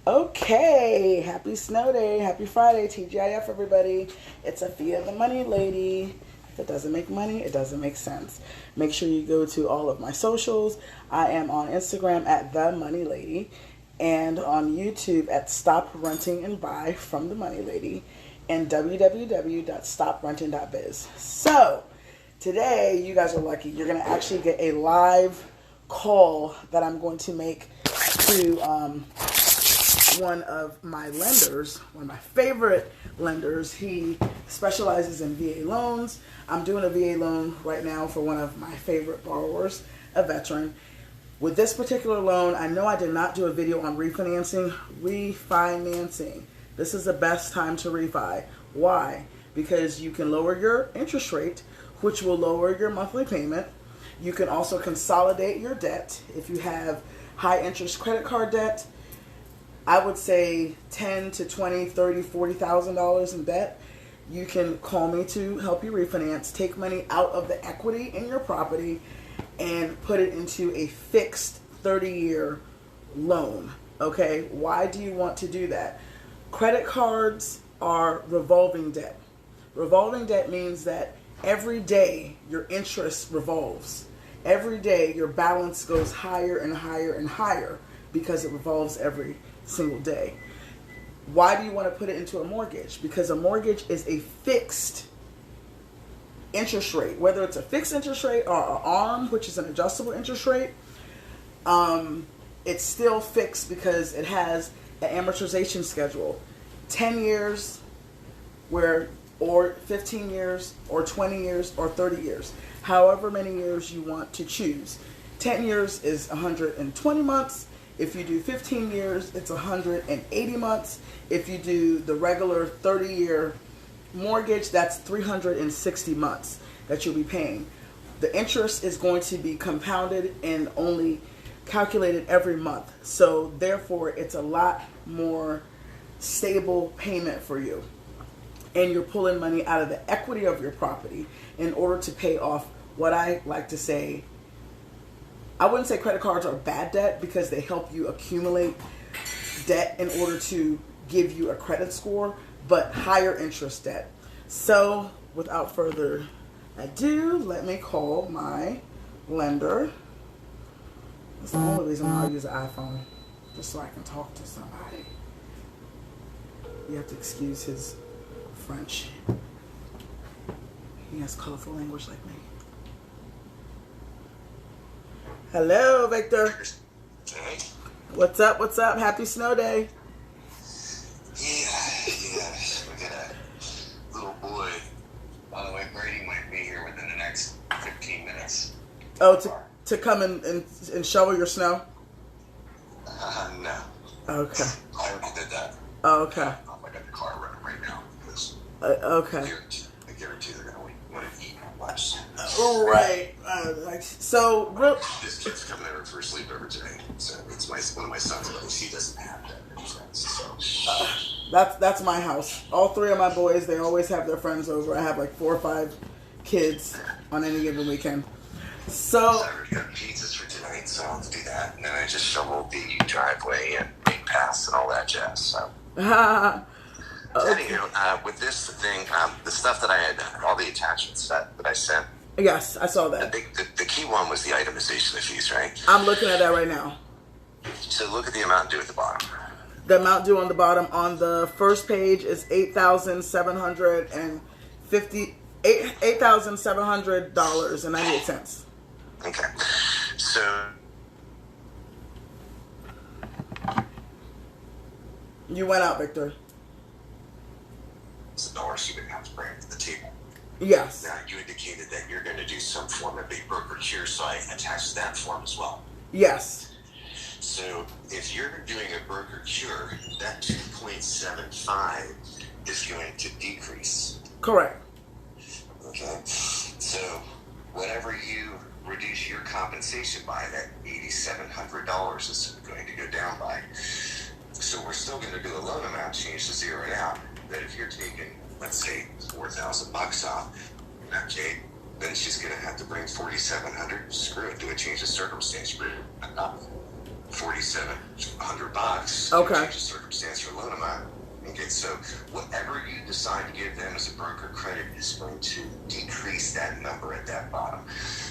Okay, happy snow day, happy Friday, TGIF everybody. It's Afia the Money Lady. If it doesn't make money, it doesn't make sense. Make sure you go to all of my socials. I am on Instagram at The Money Lady and on YouTube at Stop Renting and Buy from the Money Lady and www.stoprenting.biz. So, today you guys are lucky. You're going to actually get a live call that I'm going to make to one of my lenders, one of my favorite lenders. He specializes in VA loans. I'm doing a VA loan right now for one of my favorite borrowers, a veteran. With this particular loan, I know I did not do a video on refinancing. This is the best time to refi. Why? Because you can lower your interest rate, which will lower your monthly payment. You can also consolidate your debt. If you have high interest credit card debt, I would say $10 to $20, $30, $40,000 in debt. You can call me to help you refinance. Take money out of the equity in your property and put it into a fixed 30-year loan. Okay, why do you want to do that? Credit cards are revolving debt. Revolving debt means that every day your interest revolves. Every day your balance goes higher and higher and higher because it revolves every single day. Why do you want to put it into a mortgage? Because a mortgage is a fixed interest rate. Whether it's a fixed interest rate or an ARM, which is an adjustable interest rate, it's still fixed because it has an amortization schedule. 10 years or 15 years or 20 years or 30 years. However many years you want to choose. 10 years is 120 months. If you do 15 years, it's 180 months. If you do the regular 30-year mortgage, that's 360 months that you'll be paying. The interest is going to be compounded and only calculated every month. So therefore, it's a lot more stable payment for you. And you're pulling money out of the equity of your property in order to pay off what I like to say, I wouldn't say credit cards are bad debt because they help you accumulate debt in order to give you a credit score, but higher interest debt. So without further ado, let me call my lender. That's the only reason I'll use an iPhone, just so I can talk to somebody. You have to excuse his French. He has colorful language like me. Hello, Victor. Hey. What's up? What's up? Happy snow day. Yeah. We got a little boy. By the way, Brady might be here within the next 15 minutes. Oh, to come and shovel your snow? No. Okay. I already did that. Oh, okay. I got the car running right now. Okay. I guarantee they're going to want to eat lunch. Right. So, This kid's coming over for a sleepover today. So it's one of my son's buddies. He doesn't have that many friends. So. That's my house. All three of my boys, they always have their friends over. I have like 4 or 5 kids on any given weekend. So I already got pizzas for tonight, so I'll do that. And then I just shoveled the driveway and made paths and all that jazz. So. Anywho, with this thing, the stuff that I had, all the attachments that I sent. Yes, I saw that. The key one was the itemization of fees, right? I'm looking at that right now. So look at the amount due at the bottom. The amount due on the bottom on the first page is $8,798.98. Okay, so you went out, Victor. it's the dollars you would have to bring to the table. Yes. Now you indicated that you're going to do some form of a broker cure, so I attached that form as well. Yes. So if you're doing a broker cure, that 2.75 is going to decrease. Correct. Okay. So whatever you reduce your compensation by, that $8,700 is going to go down by. So we're still going to do a loan amount change to zero it out. That if you're taking, let's say, $4,000 off, okay, then she's going to have to bring $4,700. Screw it, do a change of circumstance group. $4,700 going Okay. to change the circumstance for loan amount. Okay, so whatever you decide to give them as a broker credit is going to decrease that number at that bottom.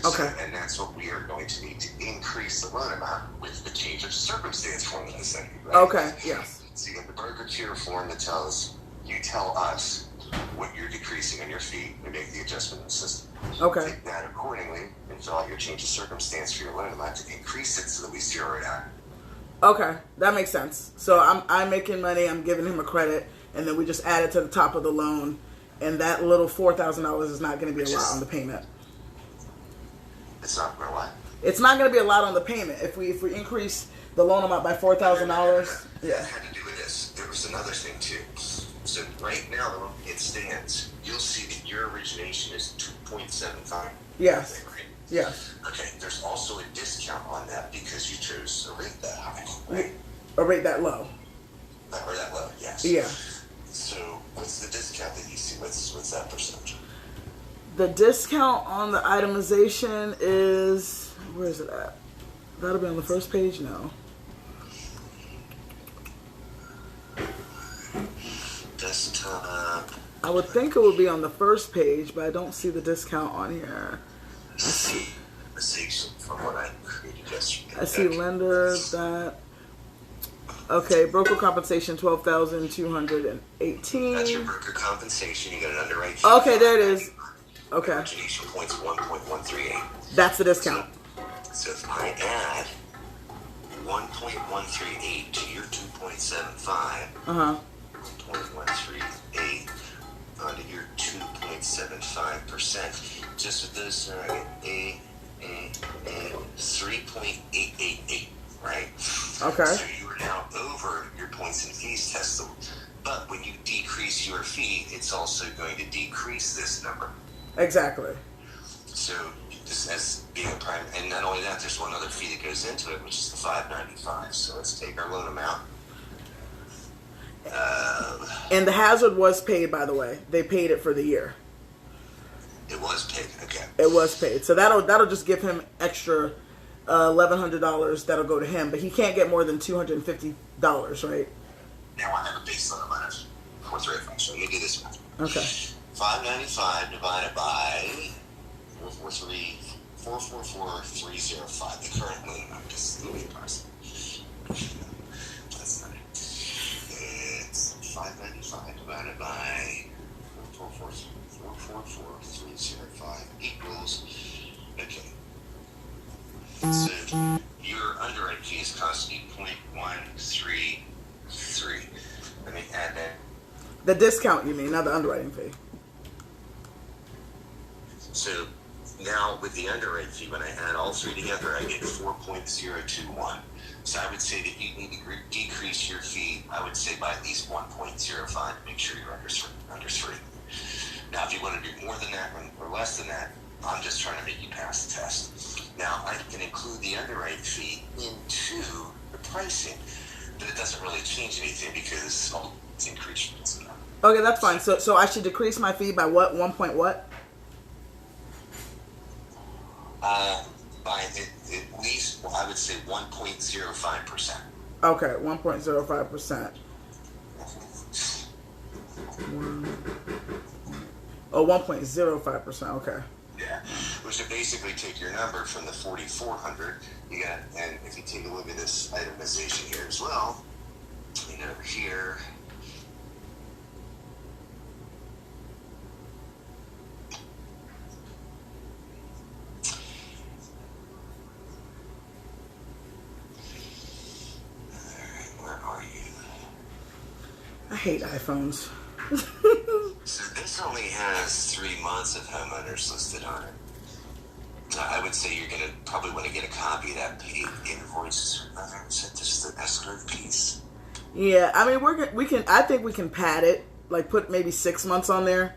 Okay. So, and that's what we are going to need to increase the loan amount with the change of circumstance formula, essentially. Right? Okay. Yes. So you have the broker cure form that tells you tell us what you're decreasing on your fee and make the adjustment in the system. Okay. Take that accordingly and fill out your change of circumstance for your loan amount to increase it so that we zero it out. Okay, that makes sense. So I'm making money. I'm giving him a credit, and then we just add it to the top of the loan, and that little $4,000 is not going to be a lot on the payment. It's not going to what? It's not going to be a lot on the payment if we increase the loan amount by $4,000. Yeah. That had to do with this. There was another thing too. So right now, it stands. You'll see that your origination is 2.75. Yes. Right? Yes. Okay. There's also a discount on that because you chose a rate that high, right? A rate that low. Or that low. Yes. Yeah. So what's the discount that you see? What's that percentage? The discount on the itemization is, where is it at? That'll be on the first page? No. Desktop. I would think it would be on the first page, but I don't see the discount on here. From what I created yesterday. I see lender that. Okay, broker compensation $12,218. That's your broker compensation. You got an underwrite fee. Okay, there it is. Okay, Origination points 1.138. that's the discount. So if I add 1.138 to your 2.75, 1.138 onto your 2.75%, just with those, a 3.888, right? Okay. So you are now over your points and fees test. But when you decrease your fee, it's also going to decrease this number. Exactly. So just as being a prime, and not only that, there's one other fee that goes into it, which is the $595. So let's take our loan amount. And the hazard was paid, by the way. They paid it for the year. It was paid. Okay. It was paid. So that'll just give him extra $1,100 that'll go to him, but he can't get more than $250, right? Now I have a base loan amount of 435. So let me do this one. Okay. 595 divided by 444,305. The current loan amount is the price. That's not it. It's 595 divided by 444,305 equals. Okay. So your underwriting fee is costing you 0.133. Let me add that. The discount, you mean, not the underwriting fee. So now with the underwriting fee, when I add all three together, I get 4.021. So I would say that you need to decrease your fee, I would say by at least 1.05 to make sure you're under three. Now, if you want to do more than that or less than that, I'm just trying to make you pass the test. Now, I can include the underwriting fee into the pricing, but it doesn't really change anything because all it's increased. Okay, that's fine. So I should decrease my fee by what? 1 point what? By at least, well, I would say 1.05%. Okay, 1.05%. Oh, 1.05%. Okay. Yeah, which would basically take your number from the 4,400. You got, and if you take a look at this itemization here as well, and over here. I hate iPhones. So this only has 3 months of homeowners listed on it. I would say you're going to probably want to get a copy of that paid invoice. Is that just the escrow piece? Yeah, I mean we can. I think we can pad it, like put maybe 6 months on there.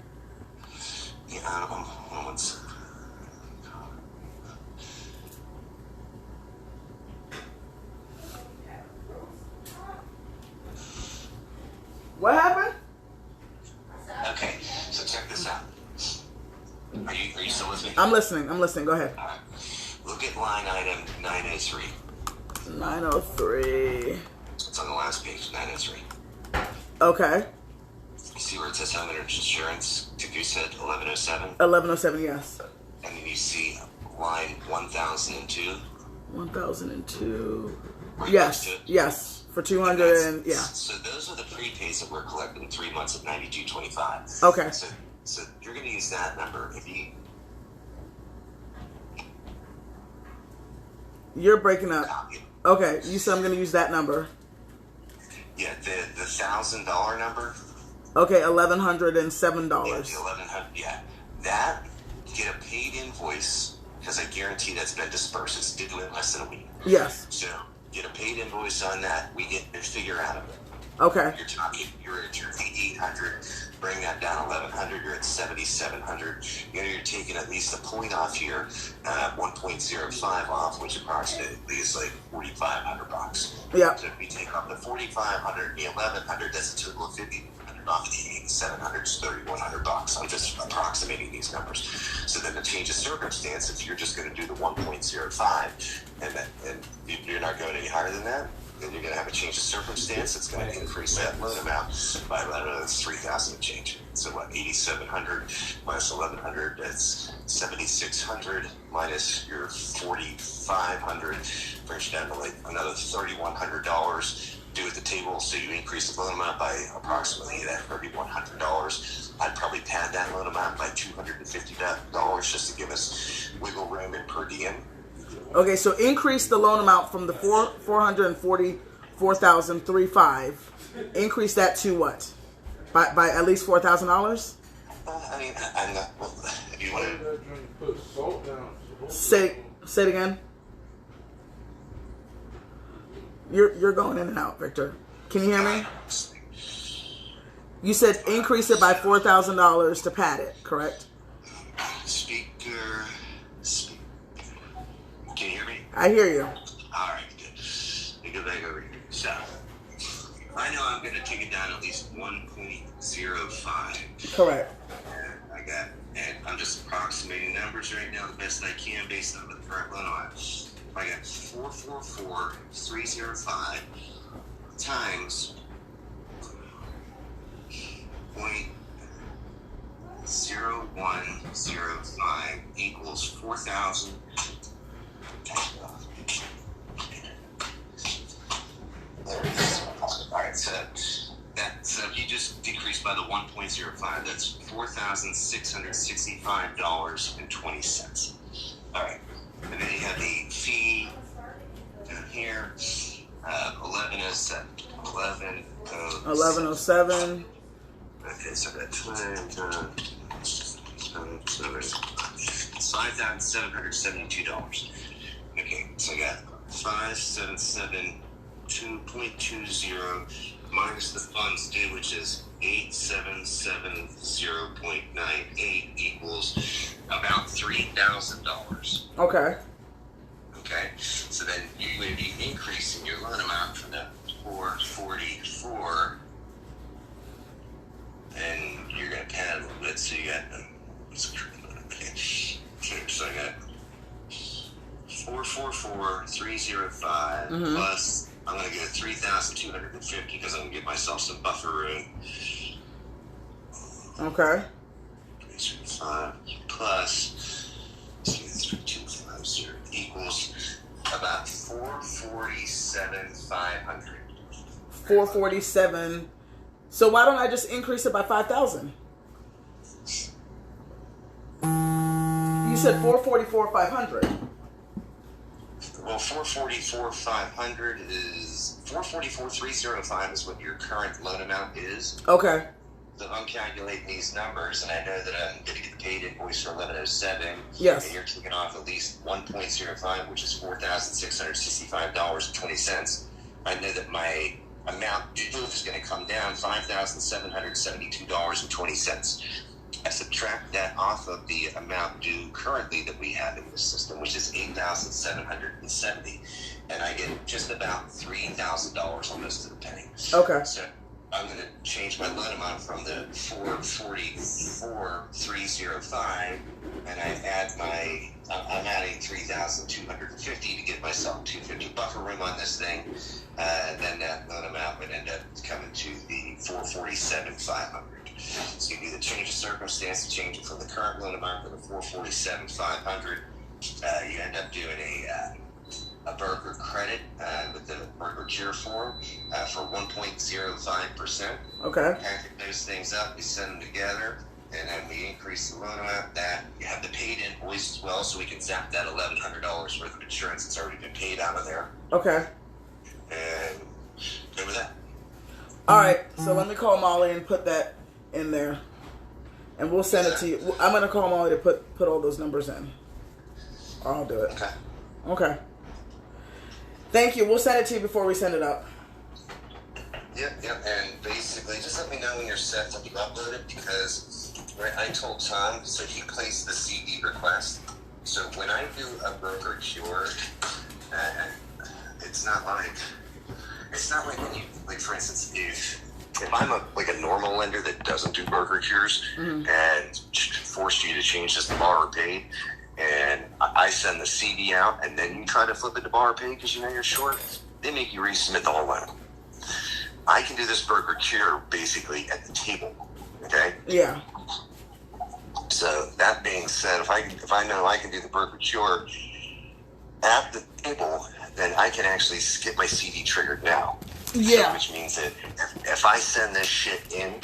Yeah, one second. What happened? Okay, so check this out. Are you still with me? I'm listening. Go ahead. All right. Look at line item 903. 903. It's on the last last page, 903. Okay. You see where it says homeowner's insurance? You said 1107? 1107, yes. And then you see line 1002. 1002. Right Yes, next to it. yes. For 200 and, yeah. So those are the prepays that we're collecting 3 months at 92.25. Okay. So you're going to use that number. If You're breaking up. Okay, you said I'm going to use that number. Yeah, the $1,000 number. Okay, $1,107. Yeah, the 1100. Yeah, that get a paid invoice because I guarantee that's been dispersed. It's due in less than a week. Yes. So get a paid invoice on that. We get a figure out of it. Okay. You're talking. You're at your 8,800. Bring that down 1,100. You're at 7,700. You're taking at least a point off here, 1.05 off, which approximately is like $4,500. Yeah. So if we take off the 4,500, the 1,100, that's a total of 5,500 off the 8,700 is $3,100. I'm just approximating these numbers. So then the change of circumstance, if you're just going to do the 1.05 and you're not going any higher than that, then you're going to have a change of circumstance. It's going to increase that loan amount by, I don't know, it's 3,000 and change. So what, 8,700 minus 1,100, that's 7,600 minus your 4,500 brings you down to like another $3,100 due at the table. So you increase the loan amount by approximately that $3,100. I'd probably pad that loan amount by $250 just to give us wiggle room and per diem. Okay, so increase the loan amount from the 444,035. Increase that to what? By at least $4,000? I mean, I'm not. Well, if you want to say it again. You're going in and out, Victor. Can you hear me? You said increase it by $4,000 to pad it, correct? Speaker. Can you hear me? I hear you. All right, good. Let me go back over here. So, I know I'm going to take it down at least 1.05. Correct. And I'm just approximating numbers right now the best I can based on the current loan on. I got 444,305 times 0.0105 equals 4,000. There it is. All right, so if you just decrease by the 1.05, that's $4,665.20. All right, and then you have the fee down here, 1107. 1107. Okay, so that times it's $5,772. Okay, so I got 5,772.20 minus the funds due, which is 8,770.98 equals about $3,000. Okay. Okay, so then you would be increasing your loan amount from the 444, and you're going to pad a little bit, so you got so I got 444,305 plus I'm going to get 3,250 because I'm going to give myself some buffer room. Okay. 305 plus 3,250 equals about 447,500. 447. So why don't I just increase it by 5,000? You said 444,500. Well, 444,500 is 444,305 is what your current loan amount is. Okay. So I'm calculating these numbers, and I know that I'm going to get the paid invoice for 1107. Yes. And you're taking off at least 1.05, which is $4,665.20. I know that my amount due is going to come down $5,772.20. I subtract that off of the amount due currently that we have in the system, which is $8,770, and I get just about $3,000 almost to the penny. Okay. So I'm going to change my loan amount from the 444,305, and I'm adding 3,250 to give myself 250 buffer room on this thing. Then that loan amount would end up coming to the 447,500. So you do the change of circumstance, change it from the current loan amount to the 447,500. You end up doing a broker credit with the broker cure form for 1.05%. Okay. Package those things up, we send them together, and then we increase the loan amount. That you have the paid invoice as well, so we can zap that $1,100 worth of insurance that's already been paid out of there. Okay. And go with that. All right. So let me call Molly and put that in there, and we'll send it to you. I'm gonna call Molly to put all those numbers in. I'll do it. Okay. Okay. Thank you. We'll send it to you before we send it up. Yep. And basically, just let me know when you're set to upload it, because I told Tom, so he placed the CD request. So when I do a broker cure, it's not like when you, like, for instance, if I'm a normal lender that doesn't do broker cures and forced you to change this to borrower paid, and I send the CD out, and then you try to flip it to borrower paid because you know you're short, they make you resubmit the whole loan. I can do this broker cure basically at the table. Okay. Yeah. So that being said, if I know I can do the broker cure at the table, then I can actually skip my CD triggered now. Yeah. So, which means that if I send this shit in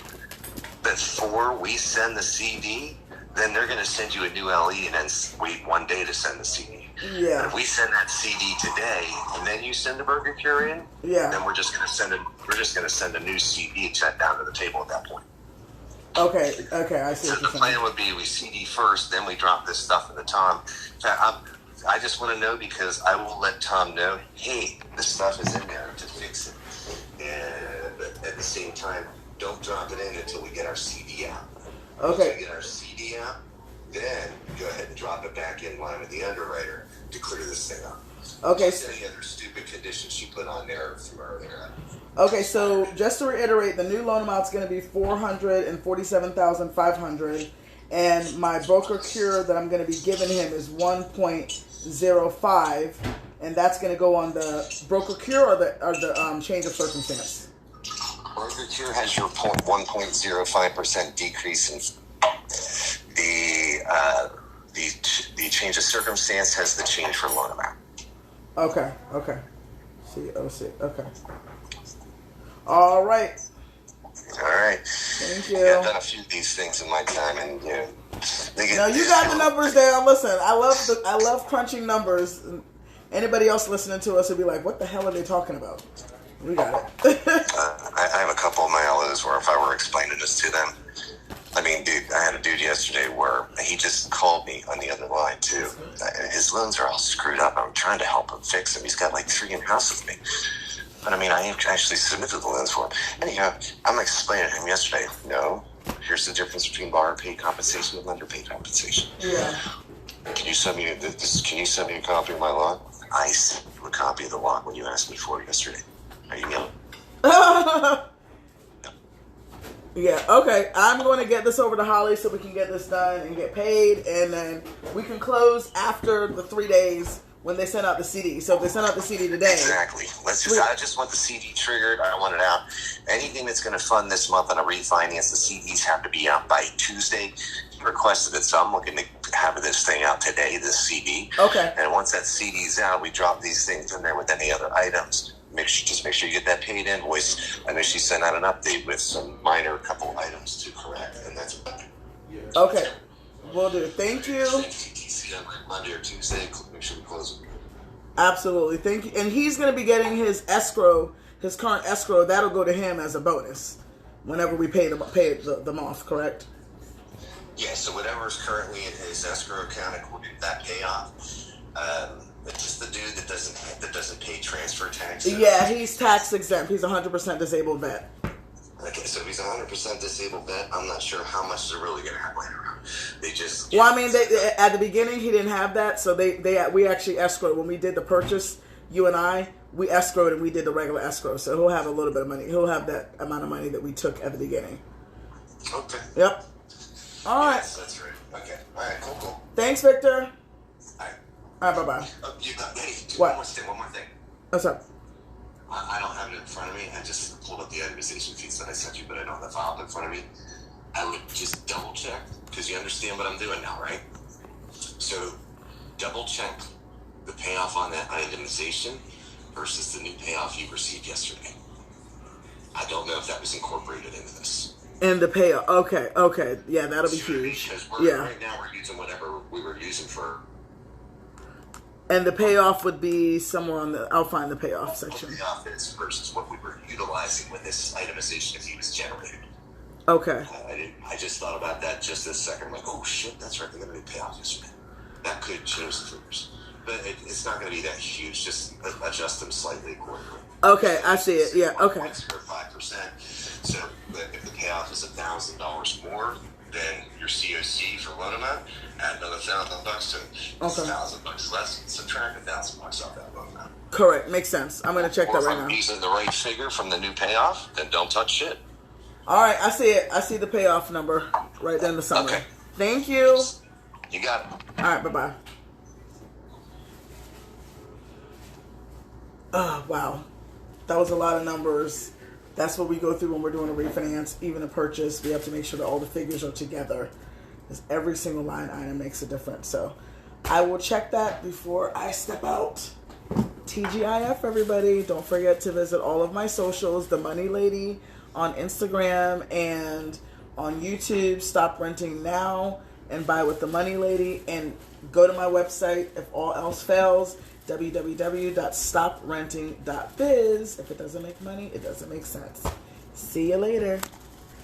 before we send the CD, then they're going to send you a new LE and then wait 1 day to send the CD. Yeah. But if we send that CD today and then you send the broker cure in, then we're just going to send a new CD check down to the table at that point. Okay, I see. So the plan would be we CD first, then we drop this stuff into Tom. In fact, I just want to know, because I will let Tom know, hey, this stuff is in there to fix it. But at the same time, don't drop it in until we get our CD out. Okay. Once we get our CD out, then go ahead and drop it back in line with the underwriter to clear this thing up. Okay. Just any other stupid conditions she put on there from earlier. Okay, so just to reiterate, the new loan amount is going to be $447,500, and my broker cure that I'm going to be giving him is 1.05, and that's going to go on the broker cure or the change of circumstance. Broker cure has your 1.05% decrease in the change of circumstance has the change for loan amount. Okay. COC. Okay. All right. Thank you. Yeah, I've done a few of these things in my time, and you got the numbers down. Listen, I love crunching numbers. Anybody else listening to us would be like, "What the hell are they talking about?" We got it. I have a couple of my LOs where if I were explaining this to them, I mean, dude, I had a dude yesterday where he just called me on the other line too. His loans are all screwed up. I'm trying to help him fix them. He's got like 3 in-house with me. But I mean, I actually submitted the loans for him. Anyhow, I'm explaining to him yesterday, no, here's the difference between borrower paid compensation and lender paid compensation. Yeah. Can you send me a copy of my log? I sent you a copy of the log when you asked me for it yesterday. Are you yelling? Yeah, okay. I'm going to get this over to Holly so we can get this done and get paid, and then we can close after the 3 days when they send out the CD. So if they send out the CD today... Exactly. I just want the CD triggered. I want it out. Anything that's going to fund this month on a refinance, the CDs have to be out by Tuesday. He requested it, so I'm looking to have this thing out today, this CD. Okay. And once that CD's out, we drop these things in there with any other items. Make sure you get that paid invoice. I know she sent out an update with some minor couple items to correct, and that's about it. Okay. Will do. Thank you. TTC on Monday or Tuesday. Make sure we close it. Absolutely. Thank you. And he's going to be getting his escrow, his current escrow. That'll go to him as a bonus whenever we pay them off, correct? Yeah, so whatever's currently in his escrow account, we'll get that payoff. It's just the dude that doesn't pay transfer tax. Yeah, he's tax exempt. He's 100% disabled vet. Okay, so if he's 100% disabled vet, I'm not sure how much they're really going to have later on. They just... Well, I mean, at the beginning, he didn't have that, so we actually escrowed. When we did the purchase, you and I, we escrowed and we did the regular escrow. So he'll have a little bit of money. He'll have that amount of money that we took at the beginning. Okay. Yep. All right. Yes, that's right. Okay. All right. Cool. Thanks, Victor. All right. All right. Bye-bye. What? What? One more thing. What's up? I don't have it in front of me. I just pulled up the itemization fees that I sent you, but I don't have the file up in front of me. I would just double check, because you understand what I'm doing now, right? So double check the payoff on that itemization versus the new payoff you received yesterday. I don't know if that was incorporated into this. And the payoff. Okay. Yeah, that'll be huge. Because right now we're using whatever we were using for. And the payoff would be somewhere on the. I'll find the payoff section. The payoff is versus what we were utilizing when this itemization fee was generated. Okay. I just thought about that just this second. I'm like, oh shit, that's right. They're going to be payoff yesterday. That could change the figures, but it's not going to be that huge. Just adjust them slightly accordingly. Okay, I see it. Yeah. Okay. 5%. So if the payoff is $1,000 more than your COC for loan amount, add another $1,000 to it. $1,000 less. Subtract $1,000 off that loan amount. Correct. Makes sense. I'm going to check that right now. If I'm using the right figure from the new payoff, then don't touch shit. All right, I see it. I see the payoff number right there in the summary. Okay. Thank you. You got it. All right, bye-bye. Oh, wow. That was a lot of numbers. That's what we go through when we're doing a refinance, even a purchase. We have to make sure that all the figures are together, because every single line item makes a difference. So I will check that before I step out. TGIF, everybody. Don't forget to visit all of my socials, The Money Lady, on Instagram and on YouTube. Stop renting now and buy with The Money Lady, and go to my website if all else fails, www.stoprenting.biz. If it doesn't make money, it doesn't make sense. See you later.